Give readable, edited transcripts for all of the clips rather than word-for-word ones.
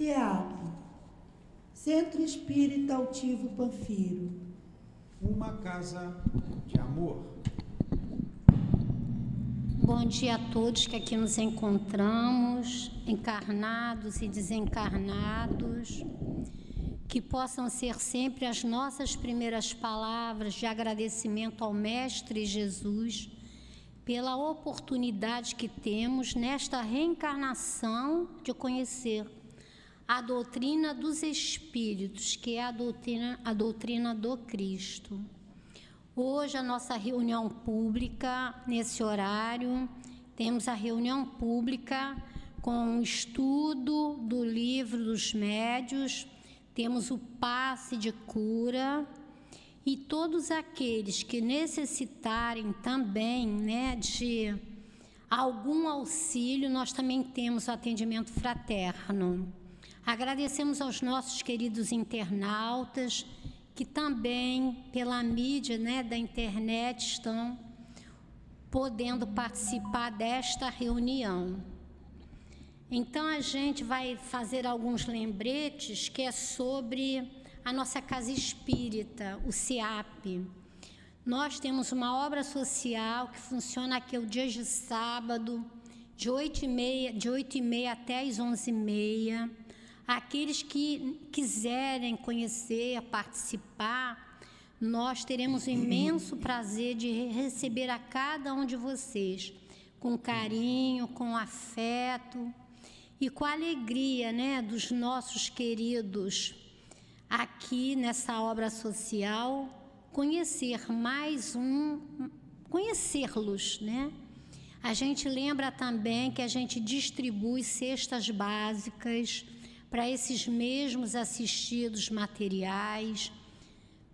CEAP, Centro Espírita Altivo Panfiro. Uma casa de amor. Bom dia a todos que aqui nos encontramos, encarnados e desencarnados, que possam ser sempre as nossas primeiras palavras de agradecimento ao Mestre Jesus pela oportunidade que temos nesta reencarnação de conhecer a doutrina dos Espíritos, que é a doutrina do Cristo. Hoje, a nossa reunião pública, nesse horário, temos a reunião pública com o estudo do Livro dos Médiuns, temos o passe de cura e todos aqueles que necessitarem também, de algum auxílio, nós também temos o atendimento fraterno. Agradecemos aos nossos queridos internautas, que também, pela mídia da internet, estão podendo participar desta reunião. Então, a gente vai fazer alguns lembretes que é sobre a nossa casa espírita, o CEAP. Nós temos uma obra social que funciona aqui os dias de sábado, de 8h30 até as 11h30. Aqueles que quiserem conhecer, participar, nós teremos o imenso prazer de receber a cada um de vocês com carinho, com afeto e com a alegria, dos nossos queridos aqui nessa obra social, conhecê-los, A gente lembra também que a gente distribui cestas básicas para esses mesmos assistidos materiais,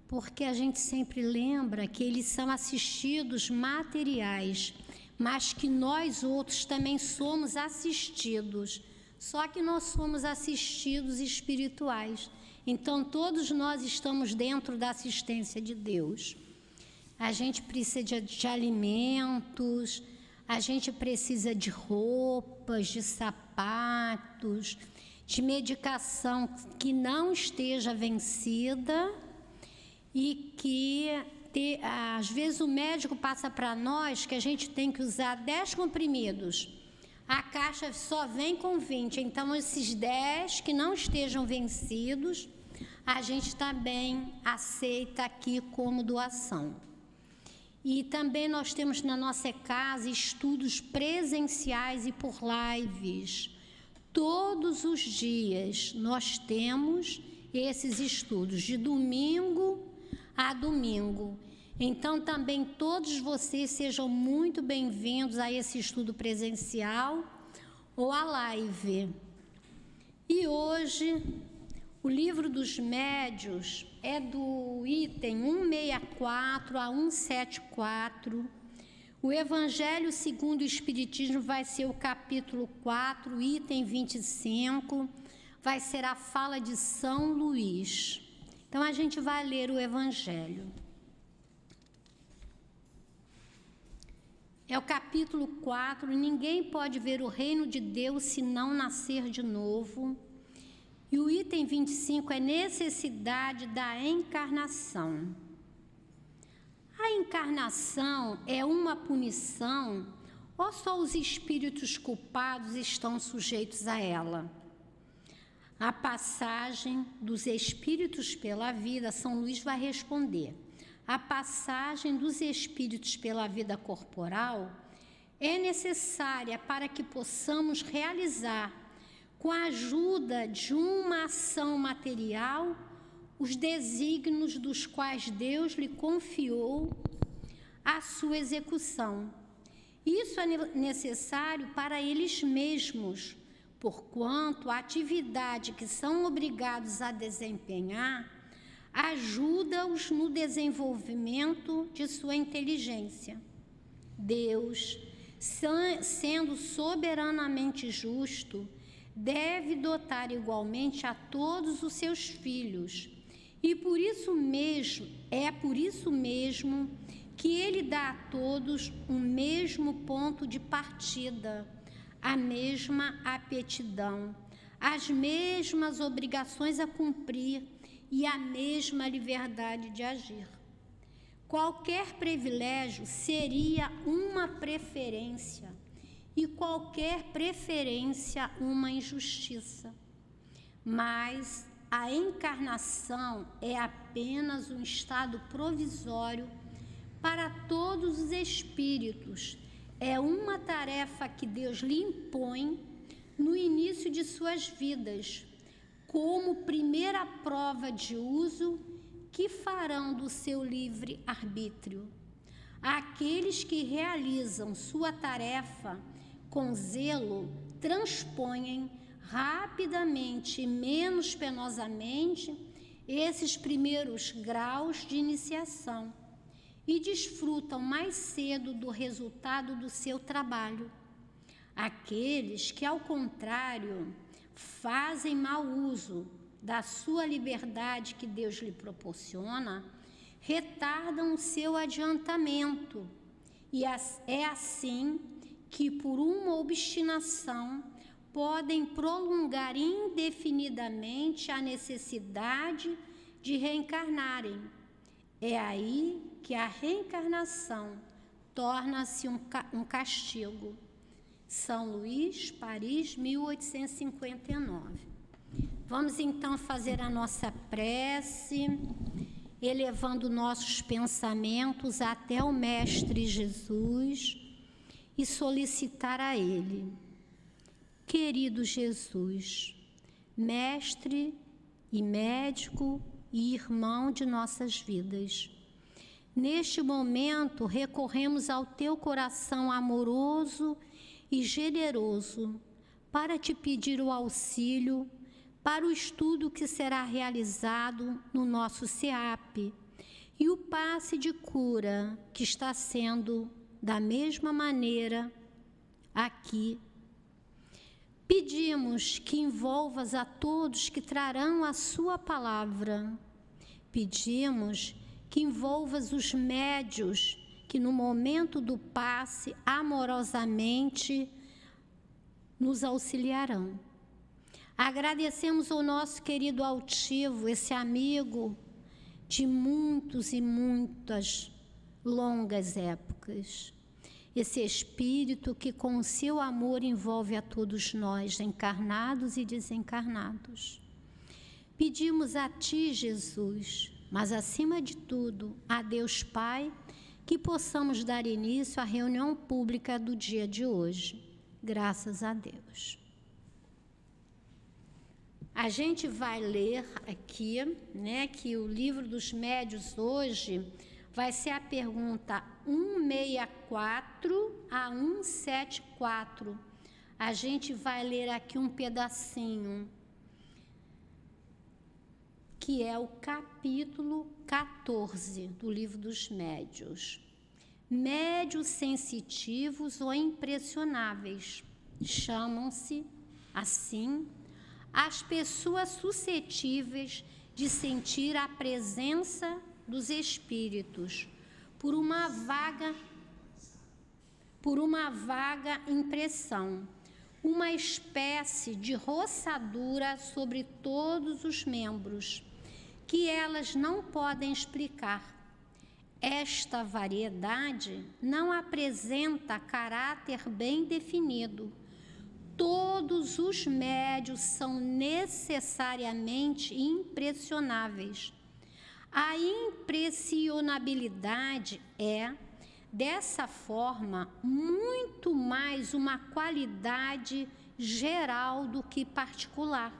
porque a gente sempre lembra que eles são assistidos materiais, mas que nós outros também somos assistidos, só que nós somos assistidos espirituais. Então, todos nós estamos dentro da assistência de Deus. A gente precisa de alimentos, a gente precisa de roupas, de sapatos, de medicação que não esteja vencida e que, às vezes, o médico passa para nós que a gente tem que usar 10 comprimidos. A caixa só vem com 20, então esses 10 que não estejam vencidos, a gente também aceita aqui como doação. E também nós temos na nossa casa estudos presenciais e por lives. Todos os dias nós temos esses estudos, de domingo a domingo. Então, também todos vocês sejam muito bem-vindos a esse estudo presencial ou a live. E hoje, o Livro dos Médiuns é do item 164 a 174. O Evangelho segundo o Espiritismo vai ser o capítulo 4, item 25, vai ser a fala de São Luís. Então, a gente vai ler o Evangelho. É o capítulo 4, ninguém pode ver o reino de Deus se não nascer de novo. E o item 25 é necessidade da encarnação. A encarnação é uma punição ou só os espíritos culpados estão sujeitos a ela? A passagem dos espíritos pela vida, São Luís vai responder. A passagem dos espíritos pela vida corporal é necessária para que possamos realizar, com a ajuda de uma ação material, os desígnios dos quais Deus lhe confiou a sua execução. Isso é necessário para eles mesmos, porquanto a atividade que são obrigados a desempenhar ajuda-os no desenvolvimento de sua inteligência. Deus, sendo soberanamente justo, deve dotar igualmente a todos os seus filhos. E por isso mesmo que ele dá a todos o mesmo ponto de partida, a mesma aptidão, as mesmas obrigações a cumprir e a mesma liberdade de agir. Qualquer privilégio seria uma preferência e qualquer preferência uma injustiça. Mas a encarnação é apenas um estado provisório para todos os espíritos. É uma tarefa que Deus lhe impõe no início de suas vidas, como primeira prova de uso que farão do seu livre arbítrio. Aqueles que realizam sua tarefa com zelo transpõem rapidamente e menos penosamente esses primeiros graus de iniciação e desfrutam mais cedo do resultado do seu trabalho. Aqueles que, ao contrário, fazem mau uso da sua liberdade que Deus lhe proporciona, retardam o seu adiantamento, e é assim que, por uma obstinação, podem prolongar indefinidamente a necessidade de reencarnarem. É aí que a reencarnação torna-se um castigo. São Luís, Paris, 1859. Vamos então fazer a nossa prece, elevando nossos pensamentos até o Mestre Jesus e solicitar a Ele: querido Jesus, Mestre e médico e irmão de nossas vidas, neste momento recorremos ao Teu coração amoroso e generoso para Te pedir o auxílio para o estudo que será realizado no nosso SEAP e o passe de cura que está sendo da mesma maneira aqui. Pedimos que envolvas a todos que trarão a sua palavra. Pedimos que envolvas os médios que no momento do passe amorosamente nos auxiliarão. Agradecemos ao nosso querido altivo, esse amigo de muitos e muitas longas épocas. Esse espírito que com o seu amor envolve a todos nós, encarnados e desencarnados. Pedimos a Ti, Jesus, mas acima de tudo, a Deus Pai, que possamos dar início à reunião pública do dia de hoje. Graças a Deus. A gente vai ler aqui, né, que o livro dos médios hoje vai ser a pergunta 164 a 174. A gente vai ler aqui um pedacinho, que é o capítulo 14 do livro dos médios. Médios sensitivos ou impressionáveis chamam-se assim as pessoas suscetíveis de sentir a presença dos espíritos por uma vaga impressão, uma espécie de roçadura sobre todos os membros, que elas não podem explicar. Esta variedade não apresenta caráter bem definido. Todos os médios são necessariamente impressionáveis. A impressionabilidade é, dessa forma, muito mais uma qualidade geral do que particular.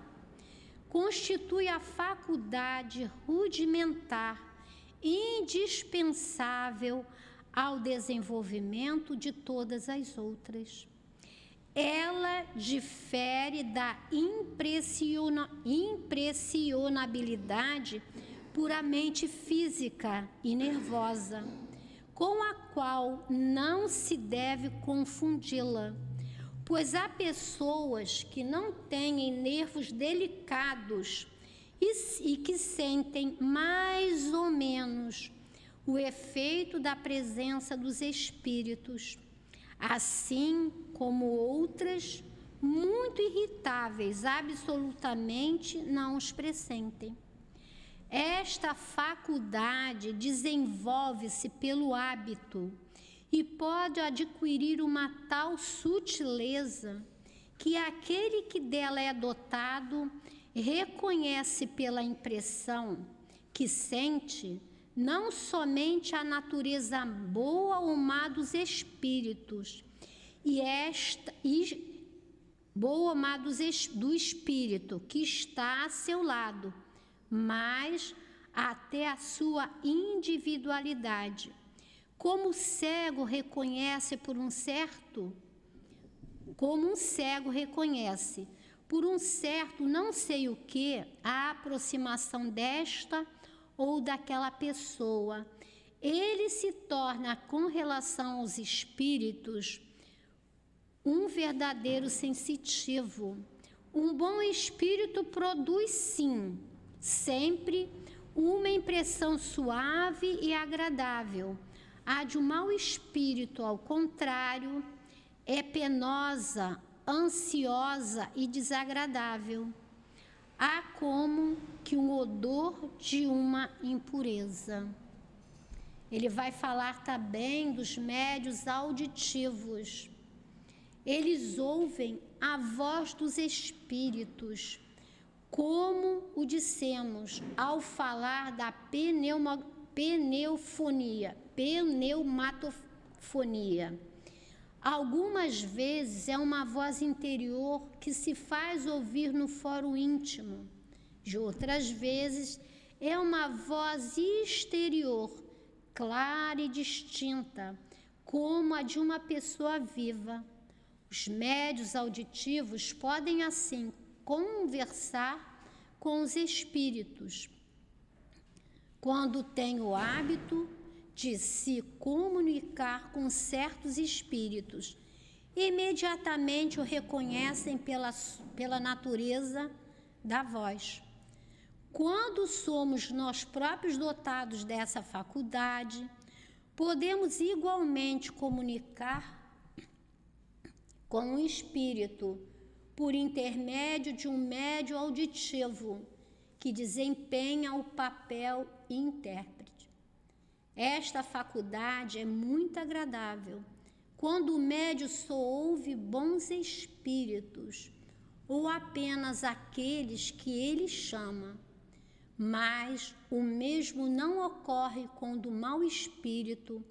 Constitui a faculdade rudimentar, indispensável ao desenvolvimento de todas as outras. Ela difere da impressionabilidade puramente física e nervosa, com a qual não se deve confundi-la, pois há pessoas que não têm nervos delicados e que sentem mais ou menos o efeito da presença dos espíritos, assim como outras muito irritáveis, absolutamente não os pressentem. Esta faculdade desenvolve-se pelo hábito e pode adquirir uma tal sutileza que aquele que dela é dotado reconhece pela impressão que sente não somente a natureza boa ou má dos espíritos, boa ou má do espírito que está a seu lado, mas até a sua individualidade. Como o cego reconhece por um certo não sei o que, a aproximação desta ou daquela pessoa, ele se torna, com relação aos espíritos, um verdadeiro sensitivo. Um bom espírito produz, sim, sempre uma impressão suave e agradável. A de um mau espírito, ao contrário, é penosa, ansiosa e desagradável. Há como que um odor de uma impureza. Ele vai falar também dos médiuns auditivos. Eles ouvem a voz dos espíritos, como o dissemos ao falar da pneumatofonia. Algumas vezes é uma voz interior que se faz ouvir no fórum íntimo. De outras vezes é uma voz exterior, clara e distinta, como a de uma pessoa viva. Os médiuns auditivos podem, assim, conversar com os espíritos, quando têm o hábito de se comunicar com certos espíritos. Imediatamente o reconhecem pela natureza da voz. Quando somos nós próprios dotados dessa faculdade, podemos igualmente comunicar com o espírito por intermédio de um médium auditivo que desempenha o papel intérprete. Esta faculdade é muito agradável quando o médium só ouve bons espíritos ou apenas aqueles que ele chama, mas o mesmo não ocorre quando o mau espírito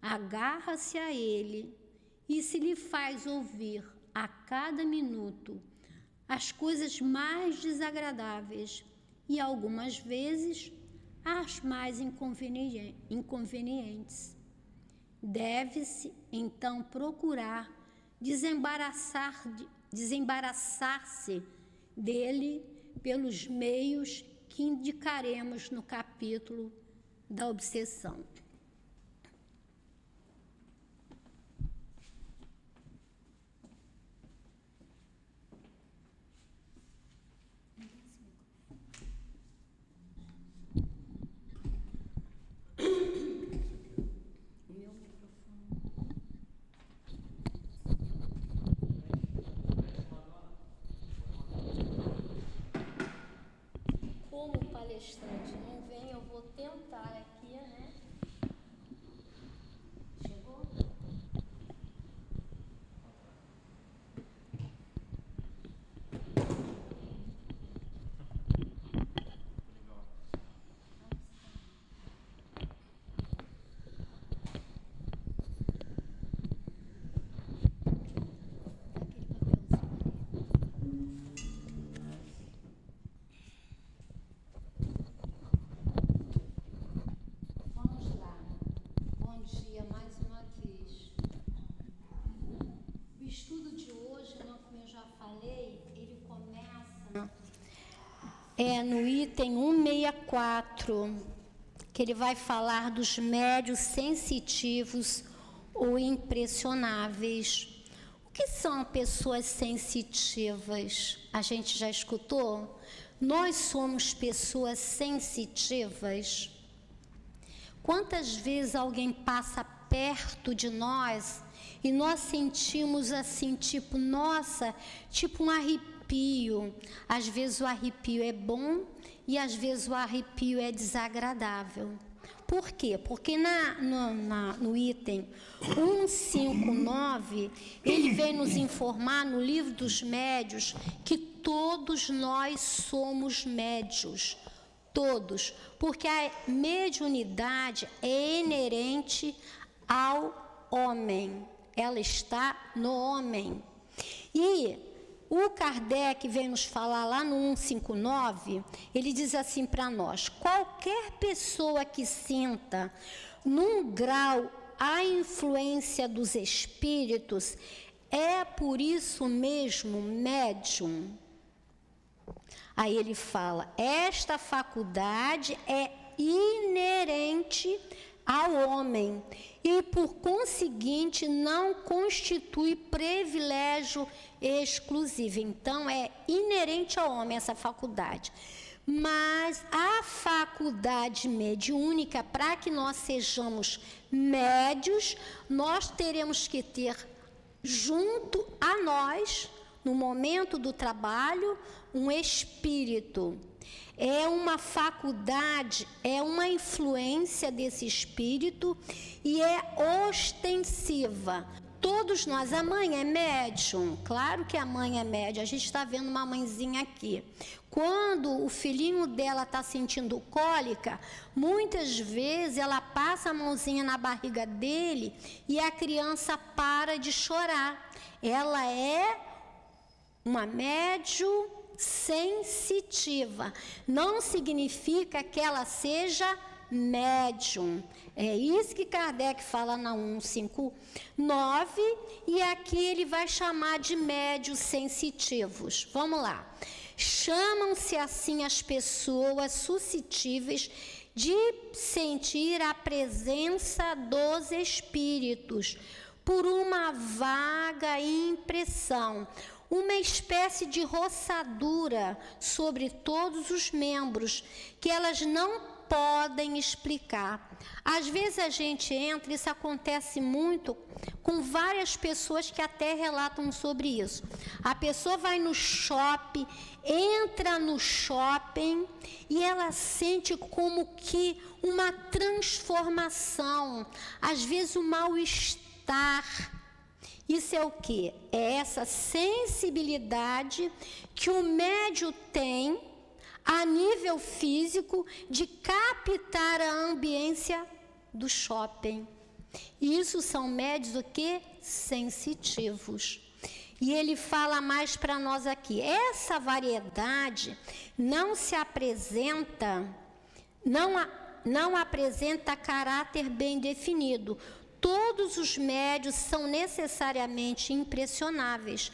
agarra-se a ele e se lhe faz ouvir a cada minuto as coisas mais desagradáveis e algumas vezes as mais inconvenientes. Deve-se então procurar desembaraçar-se dele pelos meios que indicaremos no capítulo da obsessão. Como o palestrante não vem, eu vou tentar aqui, né? Chegou? No item 164, que ele vai falar dos médiuns sensitivos ou impressionáveis. O que são pessoas sensitivas? A gente já escutou? Nós somos pessoas sensitivas. Quantas vezes alguém passa perto de nós e nós sentimos assim, tipo, nossa, tipo um arrepio. Às vezes o arrepio é bom e às vezes o arrepio é desagradável. Por quê? Porque no item 159, ele vem nos informar no livro dos médios que todos nós somos médios. Todos. Porque a mediunidade é inerente ao homem. Ela está no homem. E o Kardec vem nos falar lá no 159, ele diz assim para nós: qualquer pessoa que sinta num grau a influência dos espíritos é por isso mesmo médium. Aí ele fala: esta faculdade é inerente ao homem e, por conseguinte, não constitui privilégio exclusivo. Então, é inerente ao homem essa faculdade. Mas a faculdade mediúnica, para que nós sejamos médios, nós teremos que ter junto a nós, no momento do trabalho, um espírito. É uma faculdade, é uma influência desse espírito e é ostensiva. Todos nós, a mãe é médium, claro que a mãe é médium, a gente está vendo uma mãezinha aqui. Quando o filhinho dela está sentindo cólica, muitas vezes ela passa a mãozinha na barriga dele e a criança para de chorar. Ela é uma médium sensitiva. Não significa que ela seja médium. É isso que Kardec fala na 159, e aqui ele vai chamar de médios sensitivos. Vamos lá. Chamam-se assim as pessoas suscetíveis de sentir a presença dos espíritos por uma vaga impressão, uma espécie de roçadura sobre todos os membros, que elas não podem explicar. Às vezes a gente entra, isso acontece muito com várias pessoas que até relatam sobre isso. A pessoa vai no shopping, entra no shopping e ela sente como que uma transformação, às vezes um mal-estar. Isso é o quê? É essa sensibilidade que o médium tem a nível físico de captar a ambiência do shopping. Isso são médios o quê? Sensitivos. E ele fala mais para nós aqui. Essa variedade não se apresenta, não apresenta caráter bem definido. Todos os médios são necessariamente impressionáveis.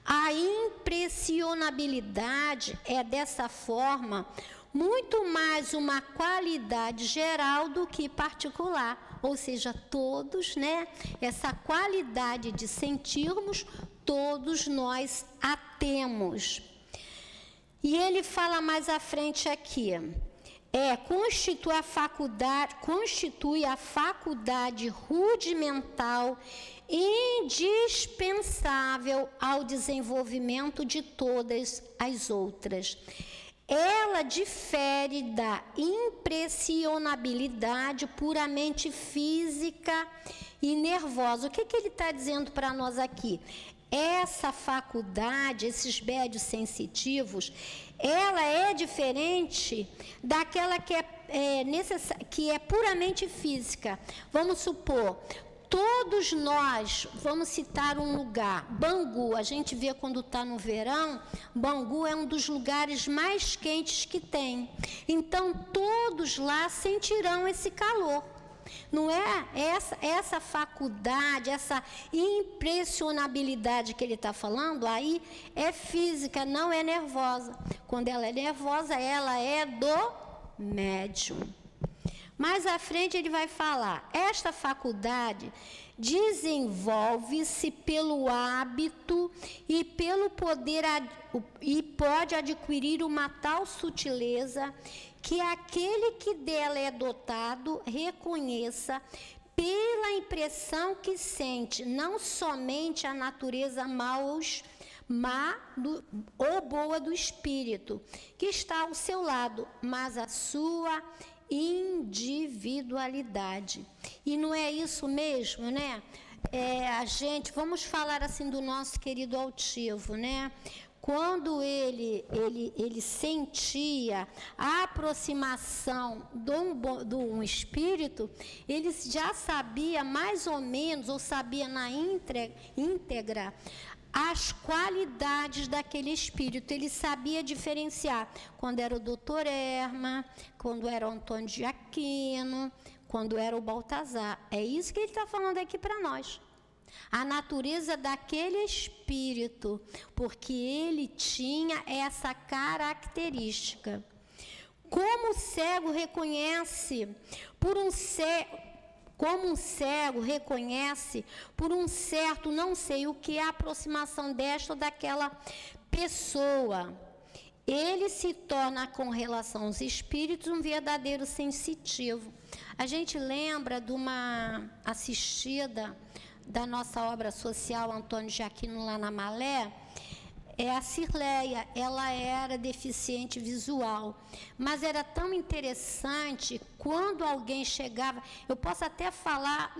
A impressionabilidade é, dessa forma, muito mais uma qualidade geral do que particular. Ou seja, todos, né? Essa qualidade de sentirmos, todos nós a temos. E ele fala mais à frente aqui. Constitui a faculdade rudimental indispensável ao desenvolvimento de todas as outras. Ela difere da impressionabilidade puramente física e nervosa. O que ele está dizendo para nós aqui? Essa faculdade, esses médios sensitivos, ela é diferente daquela que é puramente física. Vamos supor, todos nós, vamos citar um lugar, Bangu, a gente vê quando está no verão, Bangu é um dos lugares mais quentes que tem. Então, todos lá sentirão esse calor. Não é essa faculdade, essa impressionabilidade que ele está falando, aí é física, não é nervosa. Quando ela é nervosa, ela é do médium. Mais à frente ele vai falar, esta faculdade desenvolve-se pelo hábito e pelo poder, e pode adquirir uma tal sutileza que aquele que dela é dotado reconheça pela impressão que sente, não somente a natureza má ou boa do espírito, que está ao seu lado, mas a sua individualidade. E não é isso mesmo, né? Vamos falar assim do nosso querido altivo, né? Quando ele sentia a aproximação de um espírito, ele já sabia mais ou menos, ou sabia na íntegra, as qualidades daquele espírito. Ele sabia diferenciar quando era o doutor Erma, quando era o Antônio de Aquino, quando era o Baltazar. É isso que ele está falando aqui para nós. A natureza daquele espírito, porque ele tinha essa característica. Como o cego reconhece como um cego reconhece por um certo não sei o que é a aproximação desta ou daquela pessoa, ele se torna, com relação aos espíritos, um verdadeiro sensitivo. A gente lembra de uma assistida da nossa obra social Antônio de Aquino lá na Malé, a Cirleia. Ela era deficiente visual, mas era tão interessante quando alguém chegava. Eu posso até falar,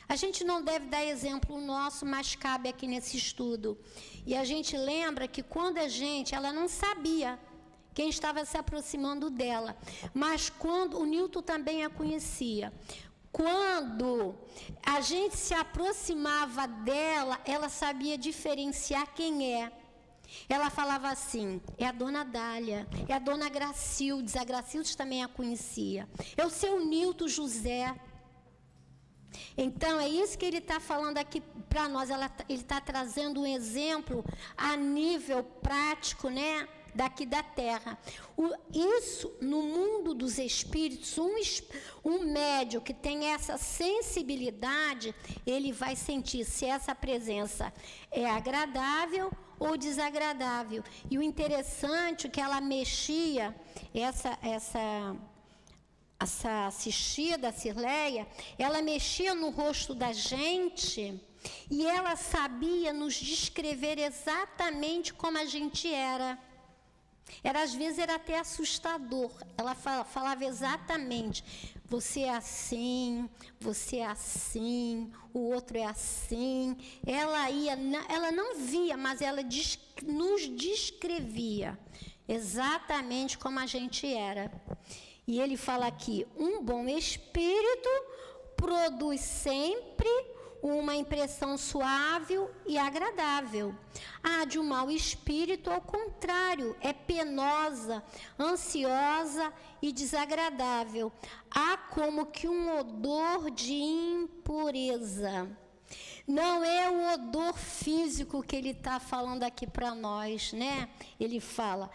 a gente não deve dar exemplo nosso, mas cabe aqui nesse estudo. E a gente lembra que quando ela não sabia quem estava se aproximando dela, mas quando o Newton também a conhecia. Quando a gente se aproximava dela, ela sabia diferenciar quem é. Ela falava assim: é a dona Dália, é a dona Gracildes. A Gracildes também a conhecia. É o seu Nilton José. Então, é isso que ele está falando aqui para nós. Ele está trazendo um exemplo a nível prático, né? Daqui da Terra. Isso, no mundo dos espíritos, um médium que tem essa sensibilidade, ele vai sentir se essa presença é agradável ou desagradável. E o interessante é que ela mexia, essa assistida, a Cirleia, ela mexia no rosto da gente e ela sabia nos descrever exatamente como a gente era. Às vezes era até assustador. Ela falava exatamente: você é assim, o outro é assim. Ela não via, mas ela nos descrevia exatamente como a gente era. E ele fala aqui: um bom espírito produz sempre uma impressão suave e agradável. A de um mau espírito, ao contrário, é penosa, ansiosa e desagradável. Há como que um odor de impureza. Não é o odor físico que ele está falando aqui para nós, né? Ele fala: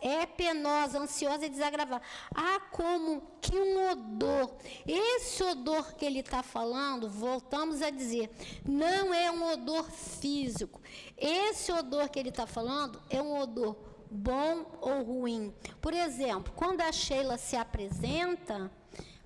é penosa, ansiosa e desagradável. Há como que um odor. Esse odor que ele está falando, voltamos a dizer, não é um odor físico. Esse odor que ele está falando é um odor bom ou ruim. Por exemplo, quando a Sheila se apresenta,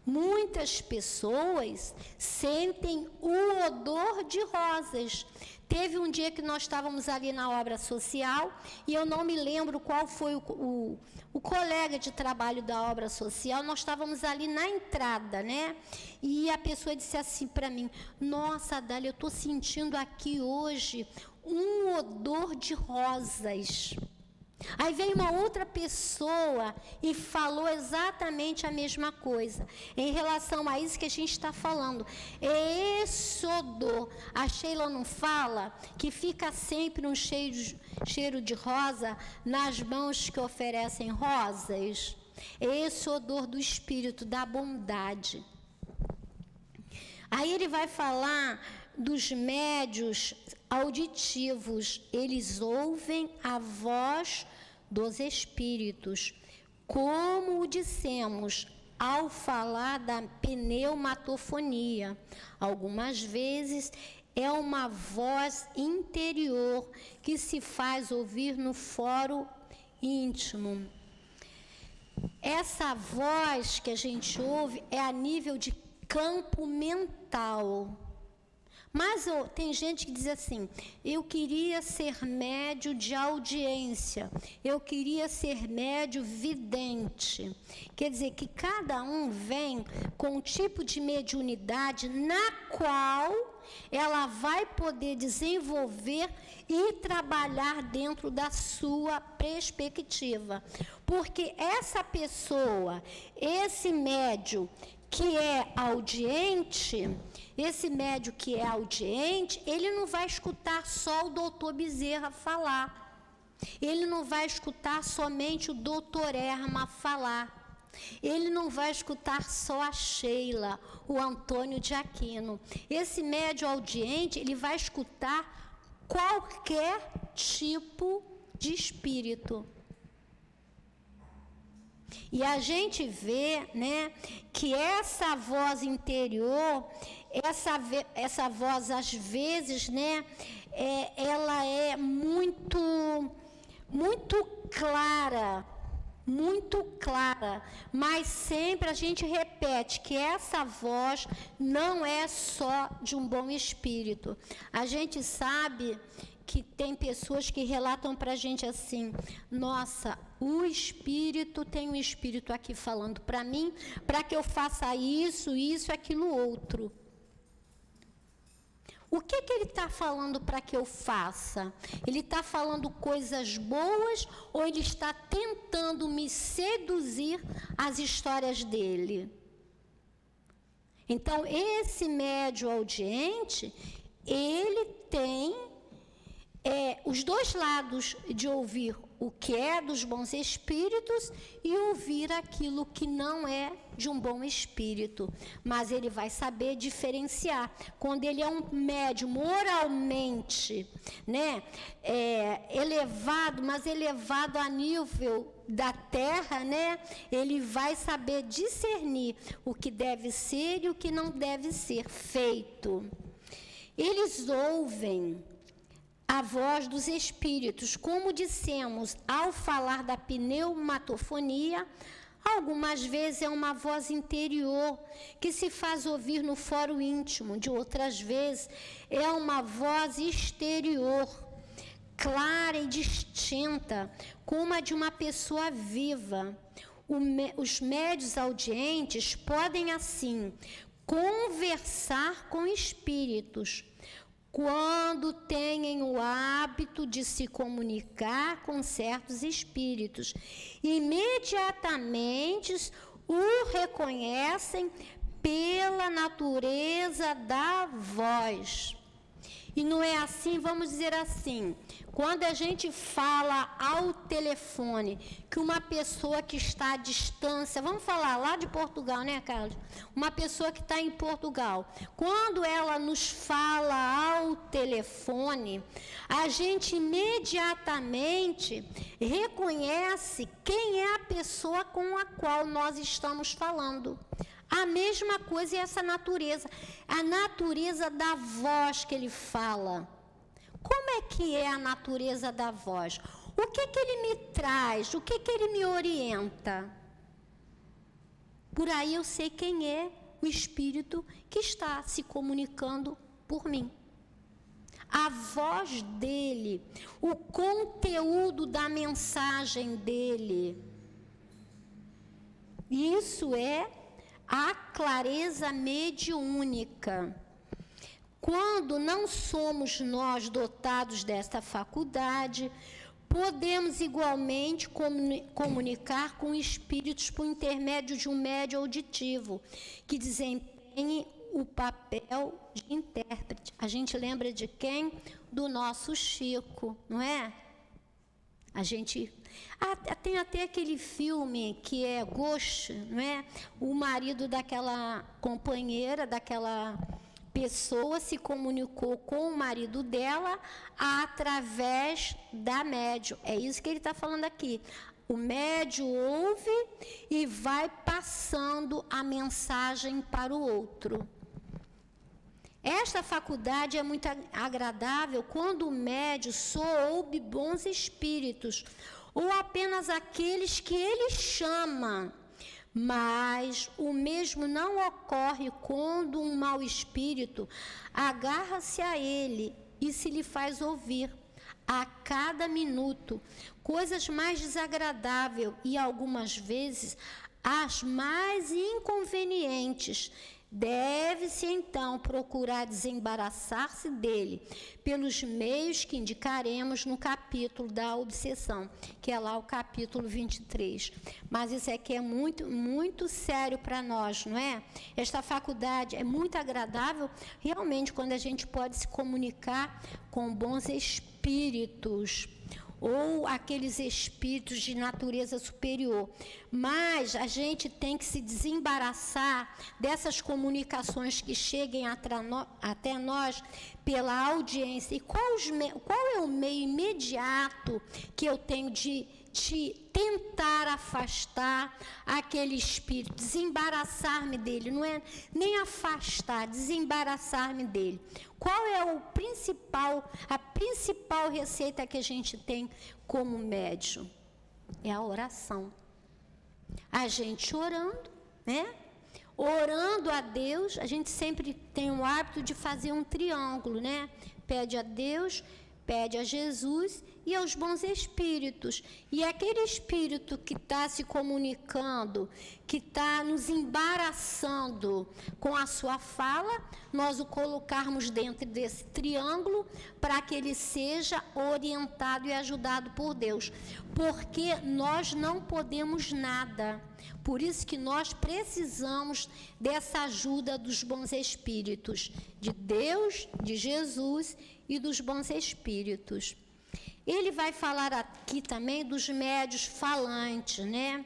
muitas pessoas sentem o odor de rosas. Teve um dia que nós estávamos ali na obra social, e eu não me lembro qual foi o colega de trabalho da obra social. Nós estávamos ali na entrada, né? E a pessoa disse assim para mim: nossa, Dália, eu estou sentindo aqui hoje um odor de rosas. Aí veio uma outra pessoa e falou exatamente a mesma coisa. Em relação a isso que a gente está falando, é esse odor. A Sheila não fala que fica sempre um cheiro de rosa nas mãos que oferecem rosas? É esse odor do espírito, da bondade. Aí ele vai falar dos médios auditivos. Eles ouvem a voz dos espíritos, como dissemos ao falar da pneumatofonia. Algumas vezes é uma voz interior que se faz ouvir no foro íntimo. Essa voz que a gente ouve é a nível de campo mental. Mas tem gente que diz assim, eu queria ser médio de audiência, eu queria ser médio vidente. Quer dizer que cada um vem com um tipo de mediunidade na qual ela vai poder desenvolver e trabalhar dentro da sua perspectiva. Porque essa pessoa, esse médio que é audiente, ele não vai escutar só o doutor Bezerra falar. Ele não vai escutar somente o doutor Erma falar. Ele não vai escutar só a Sheila, o Antônio de Aquino. Esse médio audiente, ele vai escutar qualquer tipo de espírito. E a gente vê, né, que essa voz interior, essa voz às vezes, né, ela é muito clara, mas sempre a gente repete que essa voz não é só de um bom espírito. A gente sabe que tem pessoas que relatam para a gente assim, nossa, o espírito, tem um espírito aqui falando para mim, para que eu faça isso, aquilo, outro. O que ele está falando para que eu faça? Ele está falando coisas boas ou ele está tentando me seduzir às histórias dele? Então, esse médio audiente, ele tem os dois lados de ouvir o que é dos bons espíritos e ouvir aquilo que não é de um bom espírito. Mas ele vai saber diferenciar. Quando ele é um médium moralmente, né, elevado, mas elevado a nível da terra, né, ele vai saber discernir o que deve ser e o que não deve ser feito. Eles ouvem a voz dos espíritos, como dissemos, ao falar da pneumatofonia, algumas vezes é uma voz interior que se faz ouvir no foro íntimo, de outras vezes é uma voz exterior, clara e distinta, como a de uma pessoa viva. Os médios audientes podem, assim, conversar com espíritos, quando têm o hábito de se comunicar com certos espíritos. Imediatamente o reconhecem pela natureza da voz. E não é assim, vamos dizer assim, quando a gente fala ao telefone que uma pessoa que está à distância, vamos falar lá de Portugal, né, Carlos? Uma pessoa que está em Portugal, quando ela nos fala ao telefone, a gente imediatamente reconhece quem é a pessoa com a qual nós estamos falando. A mesma coisa é essa natureza, a natureza da voz que ele fala. Como é que é a natureza da voz? O que ele me traz? O que ele me orienta? Por aí eu sei quem é o espírito que está se comunicando por mim. A voz dele, o conteúdo da mensagem dele. Isso é a clareza mediúnica. Quando não somos nós dotados desta faculdade, podemos igualmente comunicar com espíritos por intermédio de um médium auditivo, que desempenhe o papel de intérprete. A gente lembra de quem? Do nosso Chico, não é? A gente... tem até aquele filme que é Ghost, não é? O marido daquela companheira, daquela pessoa se comunicou com o marido dela através da médium. É isso que ele está falando aqui. O médium ouve e vai passando a mensagem para o outro. Esta faculdade é muito agradável quando o médium só ouve bons espíritos, ou apenas aqueles que ele chama Mas o mesmo não ocorre quando um mau espírito agarra-se a ele e se lhe faz ouvir a cada minuto coisas mais desagradáveis e algumas vezes as mais inconvenientes. Deve-se então procurar desembaraçar-se dele pelos meios que indicaremos no capítulo da obsessão, que é lá o capítulo 23. Mas isso aqui é muito, muito sério para nós, não é? Esta faculdade é muito agradável, realmente, quando a gente pode se comunicar com bons espíritos, ou aqueles espíritos de natureza superior. Mas a gente tem que se desembaraçar dessas comunicações que cheguem até nós pela audiência. E qual é o meio imediato que eu tenho de tentar afastar aquele espírito, desembaraçar-me dele? Não é nem afastar, desembaraçar-me dele. Qual é a principal receita que a gente tem como médium? É a oração. A gente orando, né? Orando a Deus, a gente sempre tem o hábito de fazer um triângulo, né? Pede a Deus, pede a Jesus e aos bons espíritos. E aquele espírito que está se comunicando, que está nos embaraçando com a sua fala, nós o colocarmos dentro desse triângulo para que ele seja orientado e ajudado por Deus. Porque nós não podemos nada. Por isso que nós precisamos dessa ajuda dos bons espíritos, de Deus, de Jesus e dos bons espíritos. Ele vai falar aqui também dos médiuns falantes, né?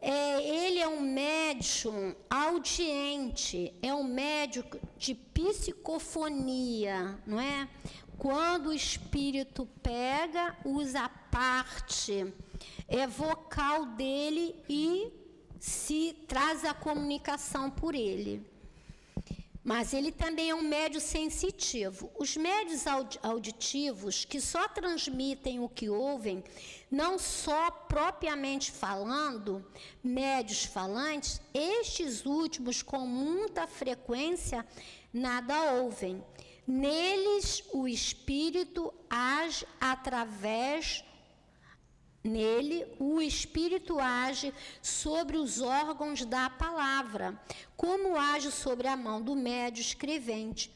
Ele é um médium audiente, é um médium de psicofonia, não é? Quando o espírito pega, usa a parte vocal dele e se traz a comunicação por ele. Mas ele também é um médium sensitivo. Os médiuns auditivos, que só transmitem o que ouvem, não só propriamente falando, médiuns falantes, estes últimos, com muita frequência, nada ouvem. Neles, o espírito age sobre os órgãos da palavra, como age sobre a mão do médium escrevente.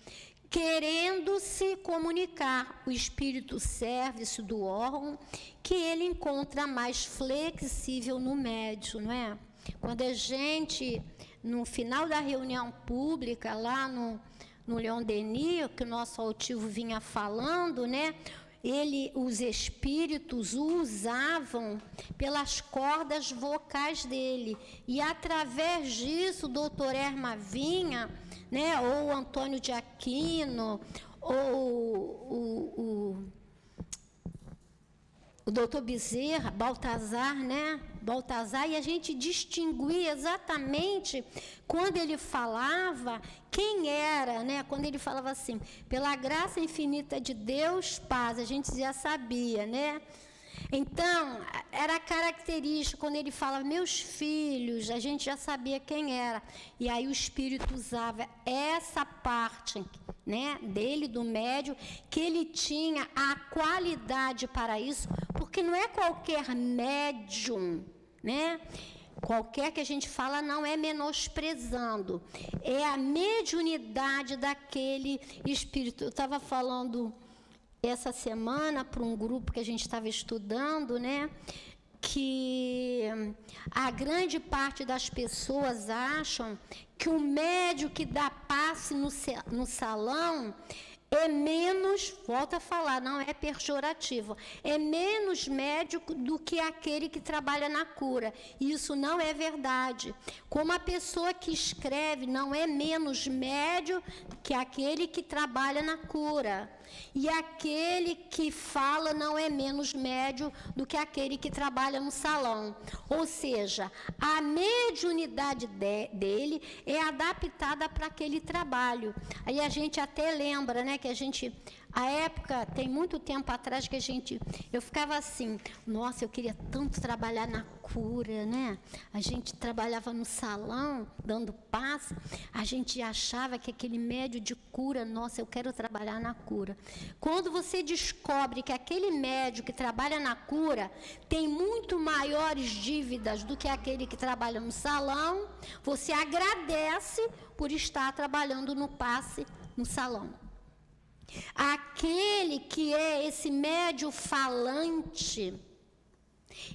Querendo se comunicar, o espírito serve-se do órgão que ele encontra mais flexível no médium, não é? Quando a gente, no final da reunião pública, lá no Leon Denis, que o nosso altivo vinha falando, né? Os espíritos o usavam pelas cordas vocais dele. E através disso, o doutor Erma vinha, né, ou o Antônio de Aquino, ou o doutor Bezerra, Baltazar, né? Baltazar, e a gente distinguia exatamente quando ele falava quem era, né? Quando ele falava assim, pela graça infinita de Deus, paz, a gente já sabia, né? Então, era característico, quando ele falava, meus filhos, a gente já sabia quem era. E aí o espírito usava essa parte, né, dele, do médium, que ele tinha a qualidade para isso, porque não é qualquer médium, né? Qualquer que a gente fala não é menosprezando, é a mediunidade daquele espírito. Eu estava falando essa semana para um grupo que a gente estava estudando, né, que a grande parte das pessoas acham que o médium que dá passe no salão é menos, volto a falar, não é pejorativo, é menos médico do que aquele que trabalha na cura. Isso não é verdade. Como a pessoa que escreve não é menos médio que aquele que trabalha na cura. E aquele que fala não é menos médio do que aquele que trabalha no salão. Ou seja, a mediunidade dele é adaptada para aquele trabalho. Aí a gente até lembra, né, que a gente A época, tem muito tempo atrás que eu ficava assim, nossa, eu queria tanto trabalhar na cura, né? A gente trabalhava no salão, dando passe, a gente achava que aquele médio de cura, nossa, eu quero trabalhar na cura. Quando você descobre que aquele médio que trabalha na cura tem muito maiores dívidas do que aquele que trabalha no salão, você agradece por estar trabalhando no passe no salão. Aquele que é esse médio falante,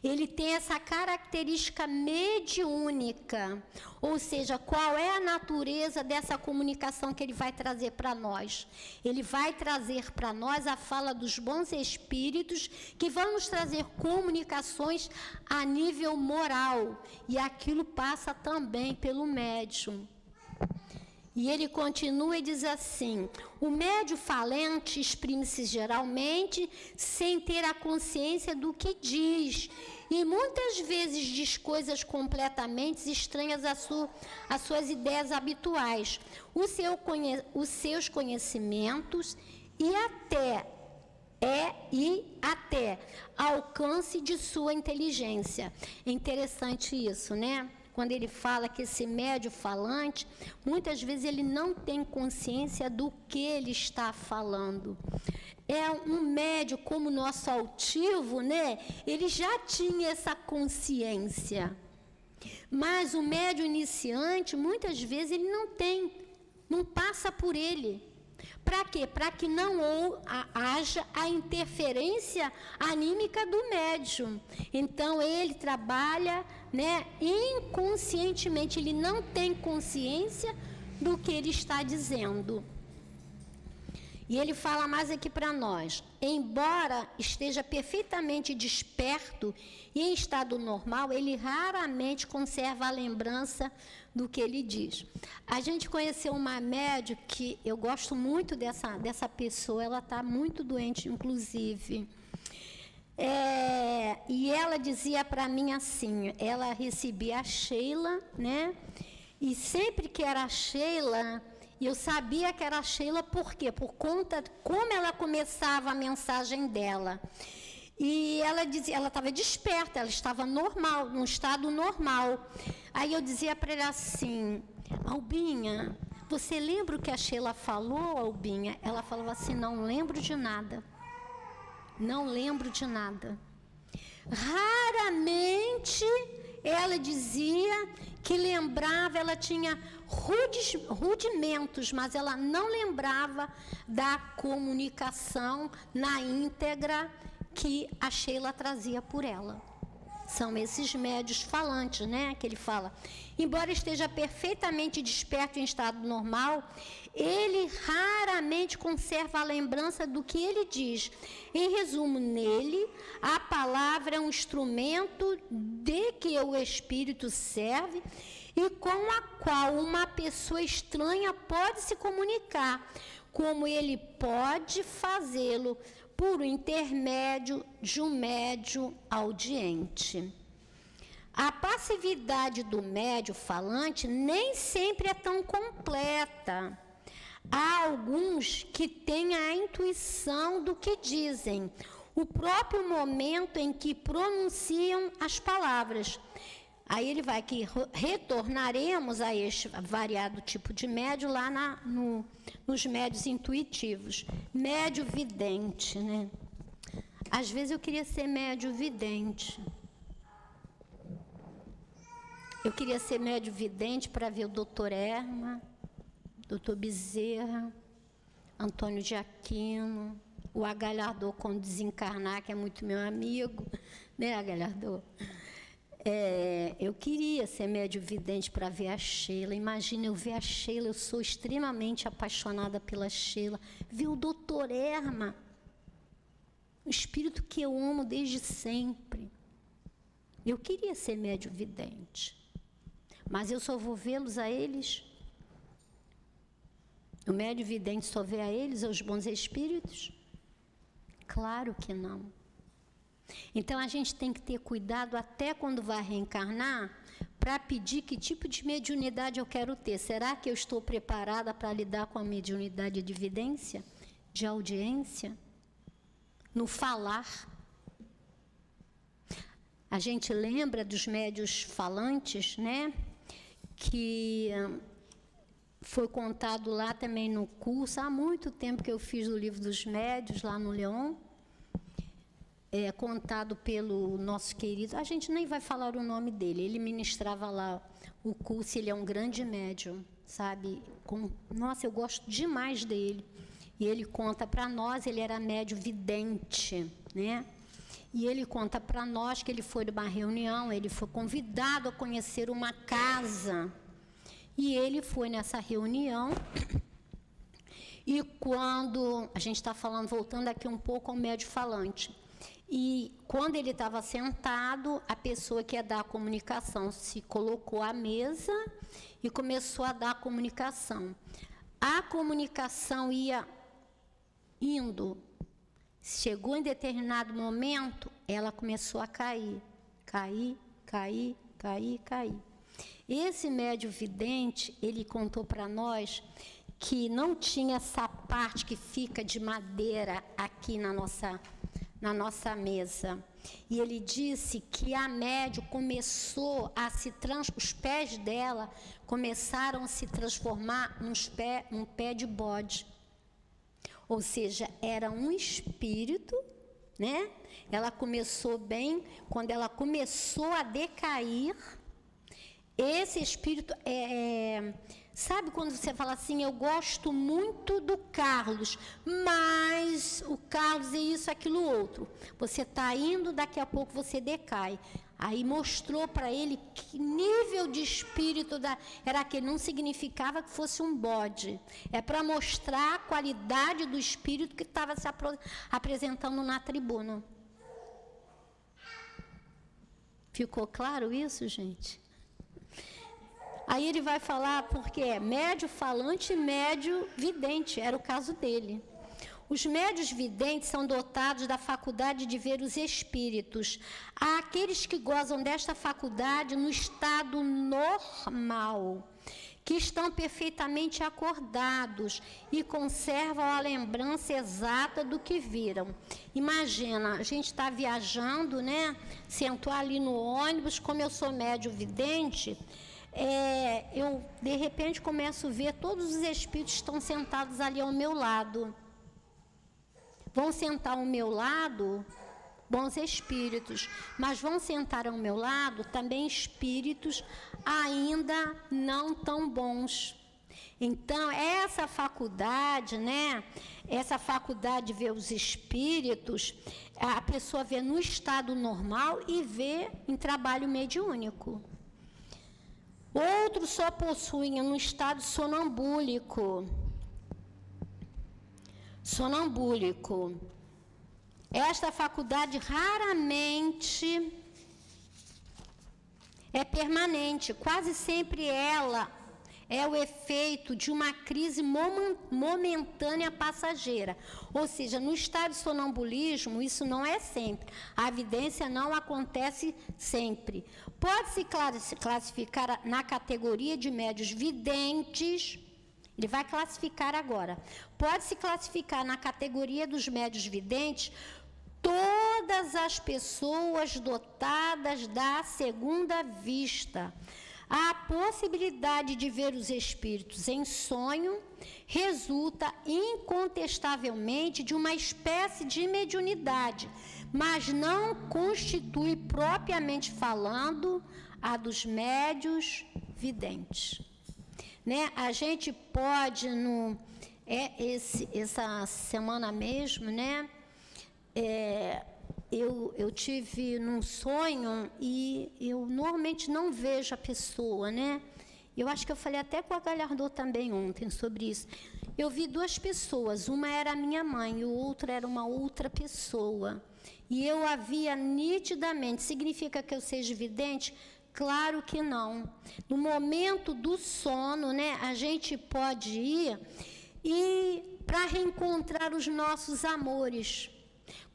ele tem essa característica mediúnica, ou seja, qual é a natureza dessa comunicação que ele vai trazer para nós? Ele vai trazer para nós a fala dos bons espíritos, que vão nos trazer comunicações a nível moral, e aquilo passa também pelo médium. E ele continua e diz assim: o médio falante exprime-se geralmente sem ter a consciência do que diz, e muitas vezes diz coisas completamente estranhas às suas ideias habituais, os seus conhecimentos e até alcance de sua inteligência. É interessante isso, né? Quando ele fala que esse médio falante, muitas vezes ele não tem consciência do que ele está falando. É um médio como o nosso altivo, né? Ele já tinha essa consciência. Mas o médio iniciante, muitas vezes, ele não tem, não passa por ele. Para quê? Para que não haja a interferência anímica do médium. Então, ele trabalha, né, inconscientemente, ele não tem consciência do que ele está dizendo. E ele fala mais aqui para nós: embora esteja perfeitamente desperto e em estado normal, ele raramente conserva a lembrança do que ele diz. A gente conheceu uma médium que eu gosto muito dessa pessoa, ela está muito doente, inclusive. E ela dizia para mim assim, ela recebia a Sheila, né? E sempre que era a Sheila, eu sabia que era a Sheila, por quê? Por conta de como ela começava a mensagem dela. E ela dizia, ela estava desperta, ela estava normal, num estado normal. Aí eu dizia para ela assim: Albinha, você lembra o que a Sheila falou, Albinha? Ela falava assim: não lembro de nada. Não lembro de nada. Raramente ela dizia que lembrava, ela tinha rudimentos, mas ela não lembrava da comunicação na íntegra que a Sheila trazia por ela. São esses médios falantes, né, que ele fala. Embora esteja perfeitamente desperto em estado normal, ele raramente conserva a lembrança do que ele diz. Em resumo, nele, a palavra é um instrumento de que o espírito serve e com a qual uma pessoa estranha pode se comunicar, como ele pode fazê-lo por intermédio de um médium audiente. A passividade do médium falante nem sempre é tão completa. Há alguns que têm a intuição do que dizem, o próprio momento em que pronunciam as palavras. Aí ele vai que retornaremos a este variado tipo de médio lá nos médios intuitivos. Médio vidente, né? Às vezes eu queria ser médio vidente. Eu queria ser médio vidente para ver o doutor Erma, doutor Bezerra, Antônio de Aquino, o Agalhardô quando desencarnar, que é muito meu amigo, né, Agalhardô? Eu queria ser médio vidente para ver a Sheila. Imagina eu ver a Sheila, eu sou extremamente apaixonada pela Sheila. Ver o doutor Erma, o espírito que eu amo desde sempre. Eu queria ser médio vidente, mas eu só vou vê-los a eles. O médio vidente só vê a eles, aos bons espíritos? Claro que não. Então, a gente tem que ter cuidado até quando vai reencarnar para pedir que tipo de mediunidade eu quero ter. Será que eu estou preparada para lidar com a mediunidade de evidência? de audiência, no falar. A gente lembra dos médiuns falantes, né? Que foi contado lá também no curso, há muito tempo que eu fiz o livro dos médiuns, lá no Leon, contado pelo nosso querido, a gente nem vai falar o nome dele, ele ministrava lá o curso, ele é um grande médium, sabe? Nossa, eu gosto demais dele. E ele conta para nós, ele era médium vidente, né? E ele conta para nós que ele foi de uma reunião, ele foi convidado a conhecer uma casa. E ele foi nessa reunião. E quando a gente está falando, voltando aqui um pouco ao médium falante, e quando ele estava sentado, a pessoa que ia dar a comunicação se colocou à mesa e começou a dar a comunicação. A comunicação ia indo. Chegou em determinado momento, ela começou a cair. Esse médium vidente, ele contou para nós que não tinha essa parte que fica de madeira aqui na nossa mesa. E ele disse que a médium começou a os pés dela começaram a se transformar num pé de bode. Ou seja, era um espírito, né? Ela começou bem, quando ela começou a decair, esse espírito sabe quando você fala assim, eu gosto muito do Carlos, mas o Carlos é isso, aquilo, outro. Você está indo, daqui a pouco você decai. Aí mostrou para ele que nível de espírito era aquele, não significava que fosse um bode. É para mostrar a qualidade do espírito que estava se apresentando na tribuna. Ficou claro isso, gente? Aí ele vai falar porque é médio falante e médio vidente, era o caso dele. Os médios videntes são dotados da faculdade de ver os espíritos. Há aqueles que gozam desta faculdade no estado normal, que estão perfeitamente acordados e conservam a lembrança exata do que viram. Imagina, a gente está viajando, né? Sentou ali no ônibus, como eu sou médio vidente, eu de repente começo a ver todos os espíritos que estão sentados ali ao meu lado. Vão sentar ao meu lado bons espíritos, mas vão sentar ao meu lado também espíritos ainda não tão bons. Então, essa faculdade, né? Essa faculdade de ver os espíritos, a pessoa vê no estado normal e vê em trabalho mediúnico. Outros só possuem no estado sonambúlico. Esta faculdade raramente é permanente, quase sempre ela é o efeito de uma crise momentânea passageira. Ou seja, no estado de sonambulismo, isso não é sempre. A evidência não acontece sempre. Pode-se classificar na categoria de médios videntes. Ele vai classificar agora. Pode-se classificar na categoria dos médios videntes todas as pessoas dotadas da segunda vista. A possibilidade de ver os espíritos em sonho resulta incontestavelmente de uma espécie de mediunidade, mas não constitui propriamente falando a dos médios videntes. Né? A gente pode, essa semana mesmo, né? Eu tive num sonho e eu normalmente não vejo a pessoa, né? Eu acho que eu falei até com a Galhardo também ontem sobre isso. Eu vi duas pessoas, uma era a minha mãe e o outro era uma outra pessoa. E eu a via nitidamente. Significa que eu seja vidente? Claro que não. No momento do sono, né, a gente pode ir e para reencontrar os nossos amores.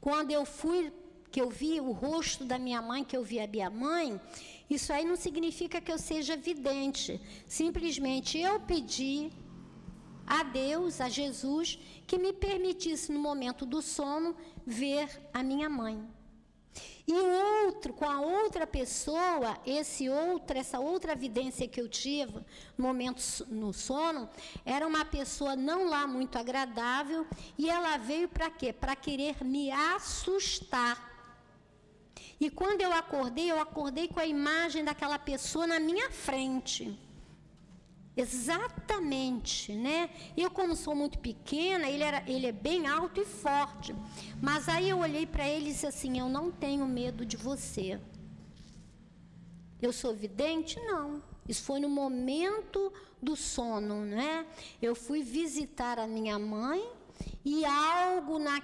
Quando eu fui, que eu vi o rosto da minha mãe, que eu vi a minha mãe, isso aí não significa que eu seja vidente. Simplesmente eu pedi a Deus, a Jesus, que me permitisse, no momento do sono, ver a minha mãe. E com a outra pessoa, essa outra vidência que eu tive no momento no sono, era uma pessoa não lá muito agradável, e ela veio para quê? Para querer me assustar. E quando eu acordei com a imagem daquela pessoa na minha frente. Exatamente, né? Eu, como sou muito pequena, ele é bem alto e forte. Mas aí eu olhei para ele e disse assim: eu não tenho medo de você. Eu sou vidente? Não. Isso foi no momento do sono, né? Eu fui visitar a minha mãe e alguma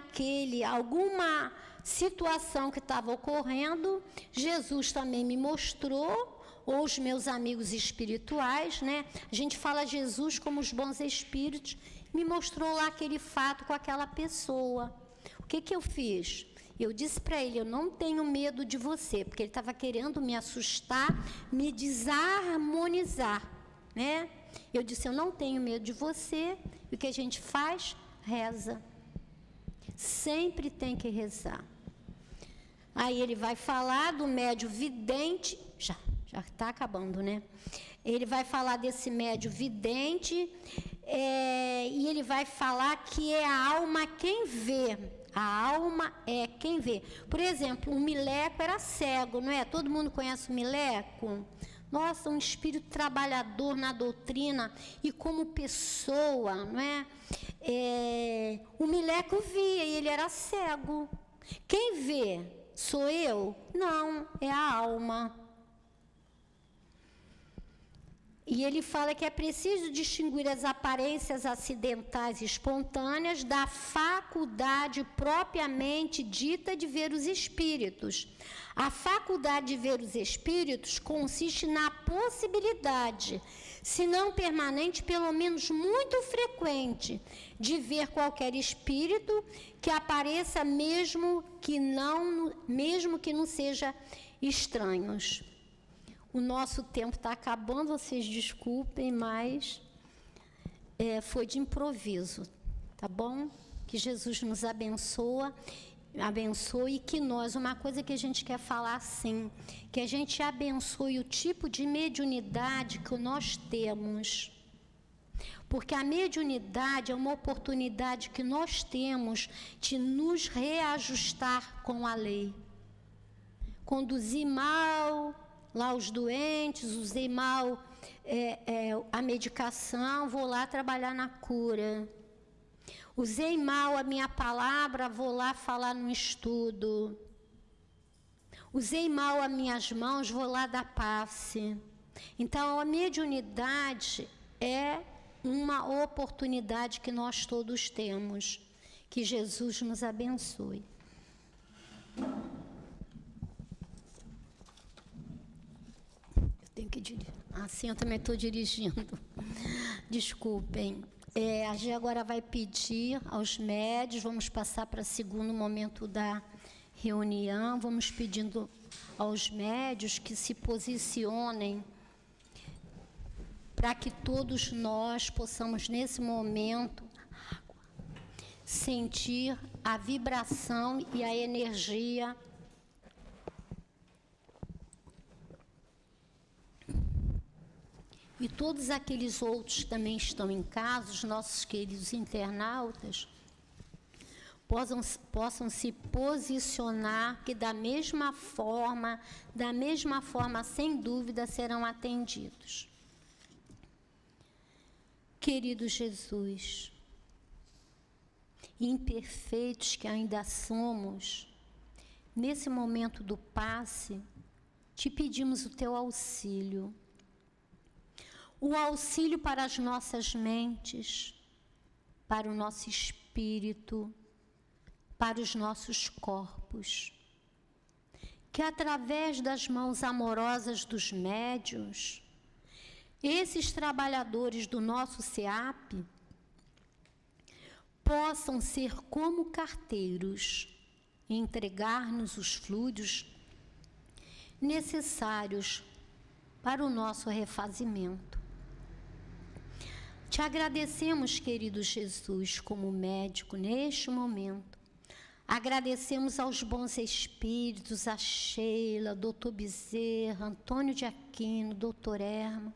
situação que estava ocorrendo, Jesus também me mostrou, ou os meus amigos espirituais, né? A gente fala Jesus como os bons espíritos, me mostrou lá aquele fato com aquela pessoa. O que eu fiz? Eu disse para ele: eu não tenho medo de você, porque ele estava querendo me assustar, me desarmonizar, né? Eu disse: eu não tenho medo de você. E o que a gente faz? Reza. Sempre tem que rezar. Aí ele vai falar do médium vidente, já está acabando, né? Ele vai falar desse médium vidente, e ele vai falar que é a alma quem vê. A alma é quem vê. Por exemplo, o Mileco era cego, não é? Todo mundo conhece o Mileco? Nossa, um espírito trabalhador na doutrina e como pessoa, não é? O Mileco via e ele era cego. Quem vê? Sou eu? Não, é a alma. E ele fala que é preciso distinguir as aparências acidentais e espontâneas da faculdade propriamente dita de ver os espíritos. A faculdade de ver os espíritos consiste na possibilidade, se não permanente, pelo menos muito frequente, de ver qualquer espírito que apareça mesmo que não seja estranhos. O nosso tempo está acabando, vocês desculpem, mas foi de improviso, tá bom? Que Jesus nos abençoe e que nós, uma coisa que a gente quer falar sim, que a gente abençoe o tipo de mediunidade que nós temos. Porque a mediunidade é uma oportunidade que nós temos de nos reajustar com a lei. Conduzir mal lá os doentes, usei mal a medicação, vou lá trabalhar na cura. Usei mal a minha palavra, vou lá falar no estudo. Usei mal as minhas mãos, vou lá dar passe. Então, a mediunidade é uma oportunidade que nós todos temos. Que Jesus nos abençoe. Assim eu também estou dirigindo. Desculpem. A gente agora vai pedir aos médios, vamos passar para o segundo momento da reunião, vamos pedindo aos médios que se posicionem para que todos nós possamos, nesse momento, sentir a vibração e a energia e todos aqueles outros que também estão em casa, os nossos queridos internautas, possam se posicionar, que da mesma forma, sem dúvida, serão atendidos. Querido Jesus, imperfeitos que ainda somos, nesse momento do passe, te pedimos o teu auxílio. O auxílio para as nossas mentes, para o nosso espírito, para os nossos corpos. Que através das mãos amorosas dos médiuns, esses trabalhadores do nosso SEAP possam ser como carteiros e entregar-nos os fluidos necessários para o nosso refazimento. Te agradecemos, querido Jesus, como médico neste momento. Agradecemos aos bons espíritos, a Sheila, doutor Bezerra, Antônio de Aquino, doutor Erma,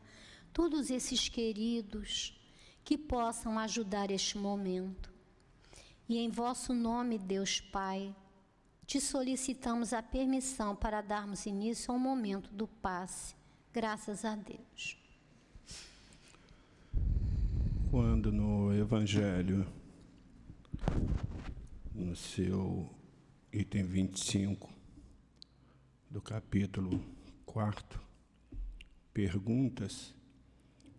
todos esses queridos que possam ajudar este momento. E em vosso nome, Deus Pai, te solicitamos a permissão para darmos início ao momento do passe. Graças a Deus. Quando no Evangelho, no seu item 25 do capítulo 4, perguntas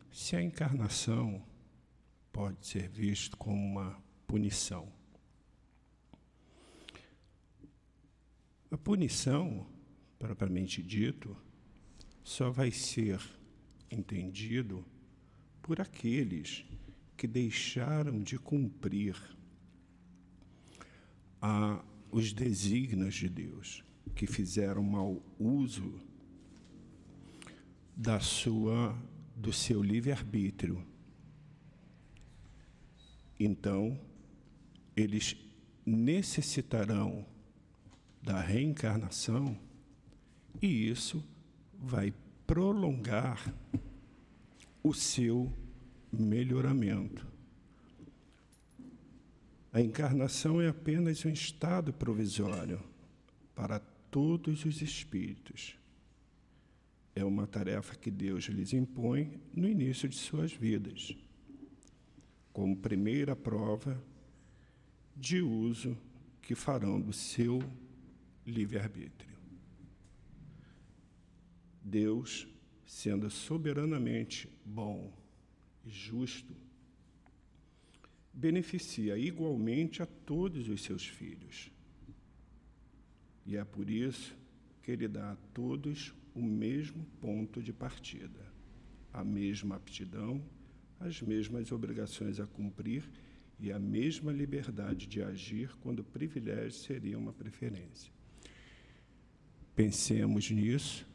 se a encarnação pode ser vista como uma punição. A punição, propriamente dito, só vai ser entendido por aqueles que deixaram de cumprir os desígnios de Deus, que fizeram mau uso do seu livre-arbítrio. Então, eles necessitarão da reencarnação, e isso vai prolongar o seu melhoramento. A encarnação é apenas um estado provisório para todos os espíritos. É uma tarefa que Deus lhes impõe no início de suas vidas, como primeira prova de uso que farão do seu livre-arbítrio. Deus, sendo soberanamente bom e justo, beneficia igualmente a todos os seus filhos. E é por isso que Ele dá a todos o mesmo ponto de partida, a mesma aptidão, as mesmas obrigações a cumprir e a mesma liberdade de agir quando o privilégio seria uma preferência. Pensemos nisso,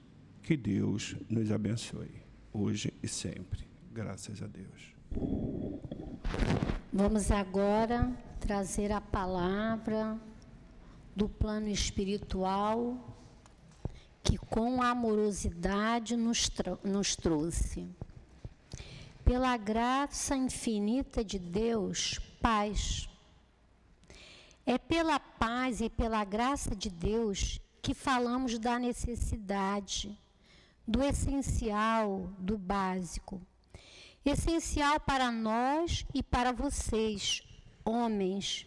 que Deus nos abençoe, hoje e sempre. Graças a Deus. Vamos agora trazer a palavra do plano espiritual que com amorosidade nos trouxe. Pela graça infinita de Deus, paz. É pela paz e pela graça de Deus que falamos da necessidade, do essencial, do básico. Essencial para nós e para vocês, homens,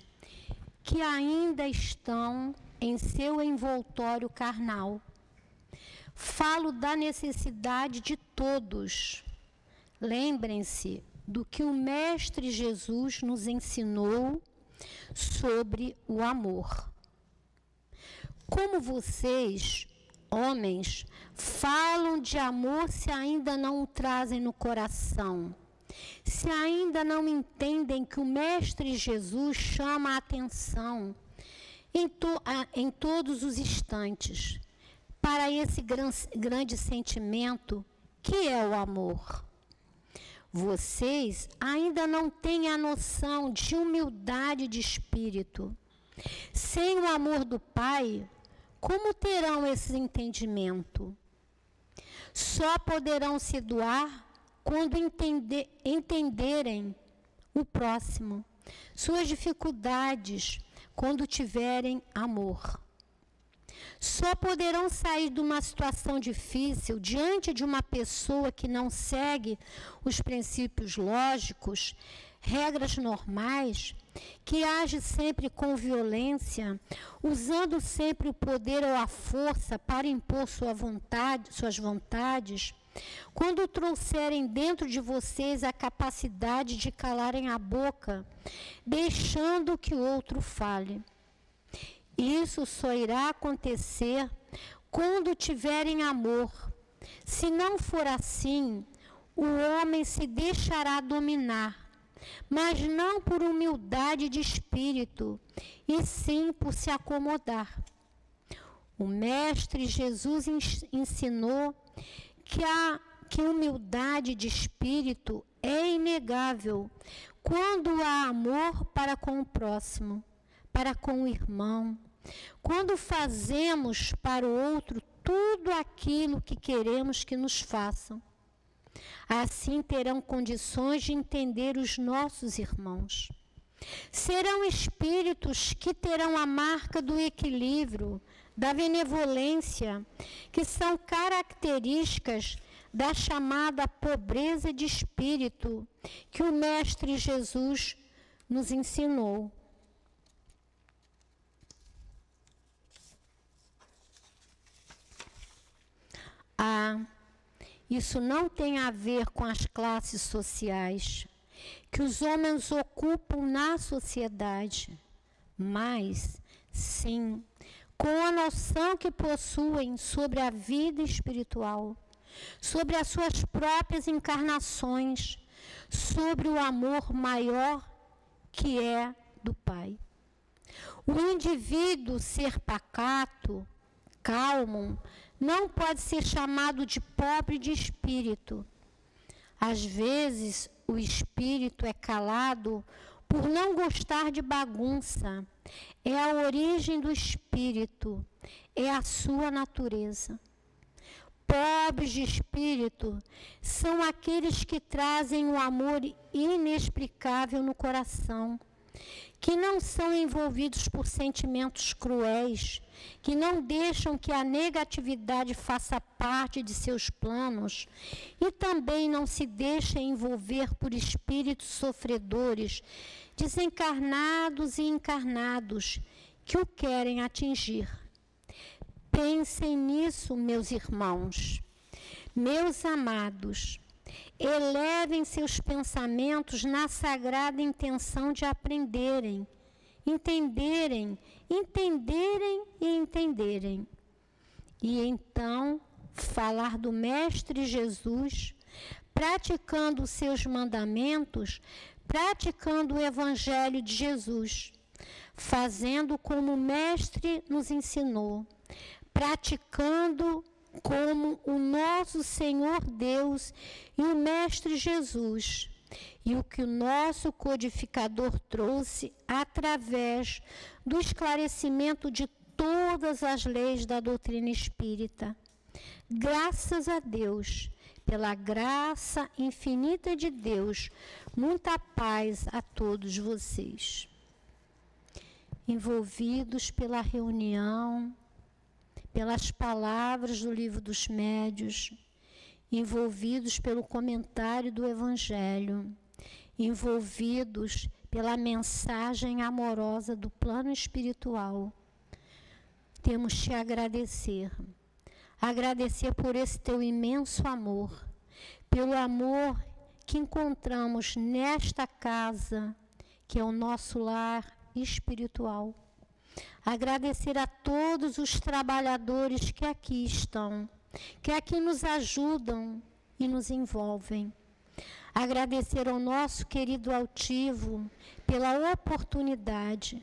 que ainda estão em seu envoltório carnal. Falo da necessidade de todos. Lembrem-se do que o Mestre Jesus nos ensinou sobre o amor. Como vocês, homens, falam de amor se ainda não o trazem no coração, se ainda não entendem que o Mestre Jesus chama a atenção em todos os instantes para esse grande sentimento que é o amor. Vocês ainda não têm a noção de humildade de espírito. Sem o amor do Pai, como terão esse entendimento? Só poderão se doar quando entenderem o próximo, suas dificuldades, quando tiverem amor. Só poderão sair de uma situação difícil diante de uma pessoa que não segue os princípios lógicos, regras normais, que age sempre com violência, usando sempre o poder ou a força para impor suas vontades, quando trouxerem dentro de vocês a capacidade de calarem a boca, deixando que o outro fale. Isso só irá acontecer quando tiverem amor. Se não for assim, o homem se deixará dominar, mas não por humildade de espírito, e sim por se acomodar. O Mestre Jesus ensinou que humildade de espírito é inegável quando há amor para com o próximo, para com o irmão, quando fazemos para o outro tudo aquilo que queremos que nos façam. Assim terão condições de entender os nossos irmãos. Serão espíritos que terão a marca do equilíbrio, da benevolência, que são características da chamada pobreza de espírito que o Mestre Jesus nos ensinou. Isso não tem a ver com as classes sociais que os homens ocupam na sociedade, mas, sim, com a noção que possuem sobre a vida espiritual, sobre as suas próprias encarnações, sobre o amor maior que é do Pai. O indivíduo ser pacato, calmo, não pode ser chamado de pobre de espírito. Às vezes, o espírito é calado por não gostar de bagunça. É a origem do espírito, é a sua natureza. Pobres de espírito são aqueles que trazem um amor inexplicável no coração, que não são envolvidos por sentimentos cruéis, que não deixam que a negatividade faça parte de seus planos e também não se deixam envolver por espíritos sofredores, desencarnados e encarnados, que o querem atingir. Pensem nisso, meus irmãos, meus amados. Elevem seus pensamentos na sagrada intenção de aprenderem, entenderem e entenderem. E então, falar do Mestre Jesus, praticando os seus mandamentos, praticando o Evangelho de Jesus, fazendo como o Mestre nos ensinou, praticando como o nosso Senhor Deus e o Mestre Jesus, e o que o nosso codificador trouxe através do esclarecimento de todas as leis da doutrina espírita. Graças a Deus, pela graça infinita de Deus, muita paz a todos vocês. Envolvidos pela reunião, pelas palavras do Livro dos Médiuns, envolvidos pelo comentário do Evangelho, envolvidos pela mensagem amorosa do plano espiritual. Temos te agradecer. Agradecer por esse teu imenso amor, pelo amor que encontramos nesta casa, que é o nosso lar espiritual. Agradecer a todos os trabalhadores que aqui estão, que aqui nos ajudam e nos envolvem. Agradecer ao nosso querido altivo pela oportunidade.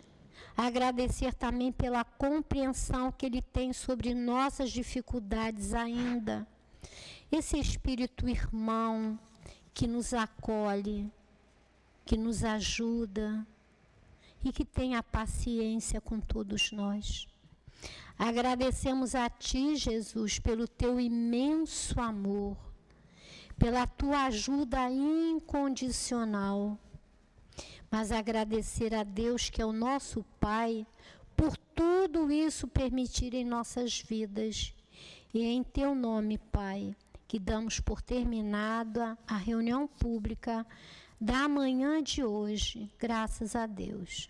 Agradecer também pela compreensão que ele tem sobre nossas dificuldades ainda. Esse espírito irmão que nos acolhe, que nos ajuda, e que tenha paciência com todos nós. Agradecemos a Ti, Jesus, pelo Teu imenso amor, pela Tua ajuda incondicional. Mas agradecer a Deus, que é o nosso Pai, por tudo isso permitir em nossas vidas. E em Teu nome, Pai, que damos por terminada a reunião pública da manhã de hoje. Graças a Deus.